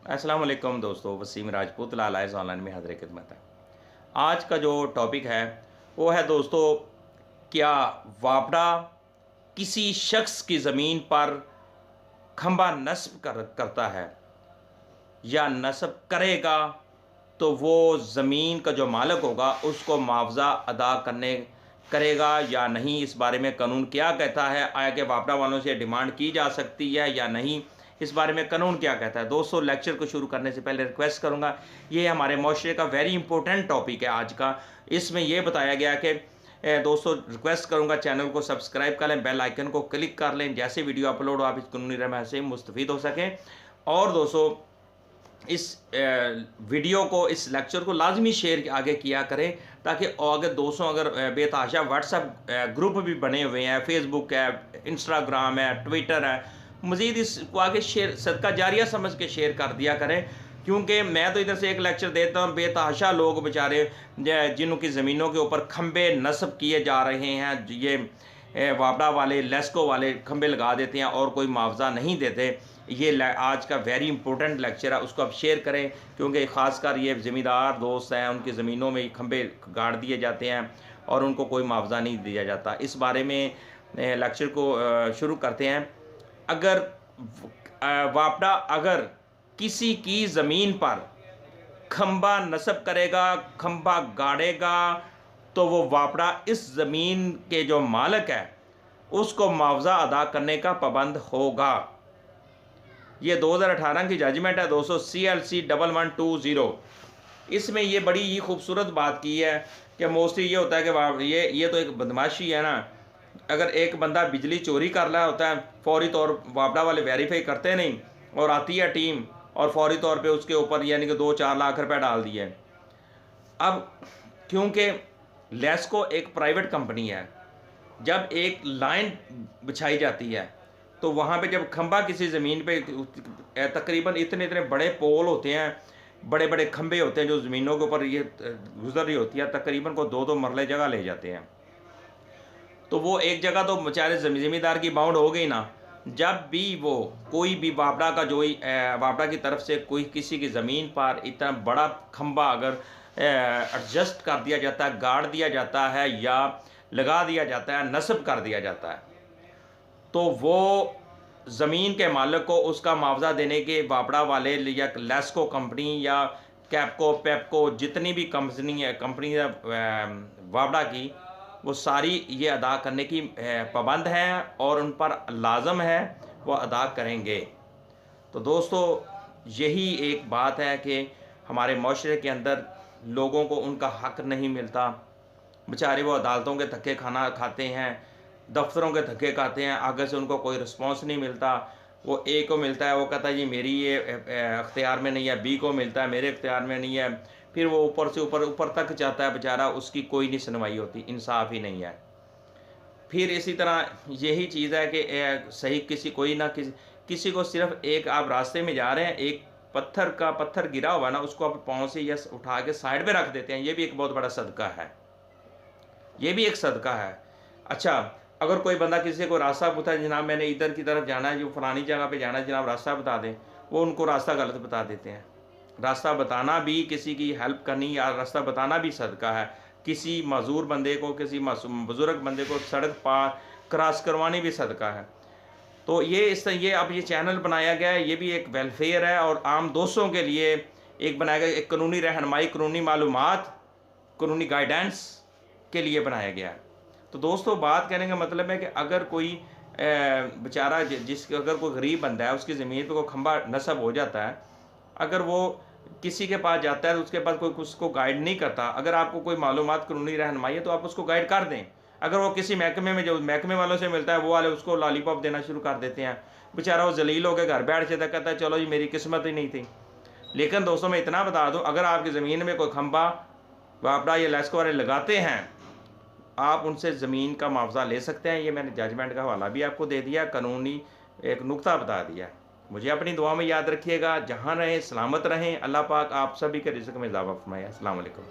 अस्सलाम वालेकुम दोस्तों, वसीम राजपूत लाल आइज़ ऑनलाइन में हाज़िर खिदमत है। आज का जो टॉपिक है वो है दोस्तों, क्या वापडा किसी शख्स की ज़मीन पर खंबा नस्ब करता है या नस्ब करेगा तो वो ज़मीन का जो मालिक होगा उसको मुआवजा अदा करने करेगा या नहीं। इस बारे में कानून क्या कहता है, आया कि वापडा वालों से डिमांड की जा सकती है या नहीं, इस बारे में कानून क्या कहता है। दोस्तों, लेक्चर को शुरू करने से पहले रिक्वेस्ट करूंगा, ये हमारे माशरे का वेरी इंपॉर्टेंट टॉपिक है आज का। इसमें यह बताया गया कि दोस्तों रिक्वेस्ट करूंगा चैनल को सब्सक्राइब कर लें, बेल आइकन को क्लिक कर लें, जैसे वीडियो अपलोड हो आप इस कानूनी रहनुमाई से मुस्तफ़ीद हो सकें। और दोस्तों, इस वीडियो को, इस लेक्चर को लाजमी शेयर आगे किया करें ताकि आगे दोस्तों अगर बेतहाशा व्हाट्सएप ग्रुप भी बने हुए हैं, फेसबुक है, इंस्टाग्राम है, ट्विटर है, मज़ीद इसको आगे शेयर सदका जारिया समझ के शेयर कर दिया करें। क्योंकि मैं तो इधर से एक लेक्चर देता हूँ, बेतहाशा लोग बेचारे जिनकी ज़मीनों के ऊपर खंबे नस्ब किए जा रहे हैं, ये वापडा वाले, लेस्को वाले खंबे लगा देते हैं और कोई मुआवजा नहीं देते। ये आज का वेरी इंपॉर्टेंट लेक्चर है, उसको आप शेयर करें क्योंकि ख़ासकर ये ज़मींदार दोस्त हैं, उनकी ज़मीनों में खंबे गाड़ दिए जाते हैं और उनको कोई मुआवजा नहीं दिया जाता। इस बारे में लेक्चर को शुरू करते हैं। अगर वापडा अगर किसी की ज़मीन पर खंबा नस्ब करेगा, खंबा गाड़ेगा, तो वो वापडा इस ज़मीन के जो मालिक है उसको मुआवजा अदा करने का पाबंद होगा। ये 2018 की जजमेंट है दोस्तों, CLC 1120। इसमें ये बड़ी ही खूबसूरत बात की है कि मोस्टली ये होता है कि ये तो एक बदमाशी है ना। अगर एक बंदा बिजली चोरी कर रहा होता है, फौरी तौर वापडा वाले वेरीफाई करते नहीं और आती है टीम और फौरी तौर पे उसके ऊपर यानी कि 2-4 लाख रुपए डाल दिए। अब क्योंकि लेस्को एक प्राइवेट कंपनी है, जब एक लाइन बिछाई जाती है तो वहाँ पे जब खंबा किसी ज़मीन पे तकरीबन इतने इतने बड़े पोल होते हैं, बड़े बड़े खंबे होते हैं जो ज़मीनों के ऊपर ये गुजर रही होती है, तकरीबन को 2-2 मरले जगह ले जाते हैं। तो वो एक जगह तो बेचारे ज़मींदार की बाउंड हो गई ना। जब भी वो कोई भी वापडा का जो वापडा की तरफ से कोई किसी की ज़मीन पर इतना बड़ा खंबा अगर एडजस्ट कर दिया जाता है, गाड़ दिया जाता है या लगा दिया जाता है, नस्ब कर दिया जाता है, तो वो ज़मीन के मालिक को उसका मुआवजा देने के वापडा वाले या लेस्को कंपनी या कैपको पेपको जितनी भी कंपनी है वापडा की, वो सारी ये अदा करने की पाबंद है और उन पर लाजम है वो अदा करेंगे। तो दोस्तों, यही एक बात है कि हमारे माशरे के अंदर लोगों को उनका हक़ नहीं मिलता। बेचारे वो अदालतों के धक्के खाते हैं, दफ्तरों के धक्के खाते हैं, आगे से उनको कोई रिस्पॉन्स नहीं मिलता। वो ए को मिलता है, वो कहता है जी मेरी ये अख्तियार में नहीं है, बी को मिलता है मेरे अख्तियार में नहीं है, फिर वो ऊपर से ऊपर तक जाता है बेचारा, उसकी कोई नहीं सुनवाई होती, इंसाफ ही नहीं है। फिर इसी तरह यही चीज़ है कि सही कोई ना किसी को सिर्फ एक आप रास्ते में जा रहे हैं, एक पत्थर गिरा हुआ ना, उसको आप पाँव से या उठा के साइड पे रख देते हैं, ये भी एक बहुत बड़ा सदका है, ये भी एक सदका है। अच्छा, अगर कोई बंदा किसी को रास्ता पूछता है, जनाब मैंने इधर की तरफ जाना है, जो फलानी जगह पे जाना है, जनाब रास्ता बता दें, वो उनको रास्ता गलत बता देते हैं। रास्ता बताना भी, किसी की हेल्प करनी या रास्ता बताना भी सदका है। किसी माजूर बंदे को, किसी बुजुर्ग बंदे को सड़क पार क्रॉस करवानी भी सदका है। तो ये अब ये चैनल बनाया गया है, ये भी एक वेलफेयर है और आम दोस्तों के लिए एक बनाया गया, एक कानूनी रहनुमाई, कानूनी मालूमात, कानूनी गाइडेंस के लिए बनाया गया है। तो दोस्तों, बात कहने का मतलब है कि अगर कोई बेचारा अगर कोई गरीब बंदा है, उसकी ज़मीन पे कोई खंबा नस्ब हो जाता है, अगर वो किसी के पास जाता है तो उसके पास कोई उसको गाइड नहीं करता, अगर आपको कोई मालूमात, कानूनी रहनुमाई है तो आप उसको गाइड कर दें। अगर वो किसी महकमे में, जो महकमे वालों से मिलता है, वो वाले उसको लॉलीपॉप देना शुरू कर देते हैं, बेचारा वो जलील होकर घर बैठ जाता, कहता है चलो जी मेरी किस्मत ही नहीं थी। लेकिन दोस्तों, मैं इतना बता दूँ, अगर आपकी ज़मीन में कोई खंबा वापडा या लेस्को वाले लगाते हैं, आप उनसे ज़मीन का मुआवजा ले सकते हैं। ये मैंने जजमेंट का हवाला भी आपको दे दिया, कानूनी एक नुक्ता बता दिया। मुझे अपनी दुआ में याद रखिएगा, जहाँ रहें सलामत रहें, अल्लाह पाक आप सभी के रिज़्क़ में इज़ाफ़ा फरमाए। अस्सलाम वालेकुम।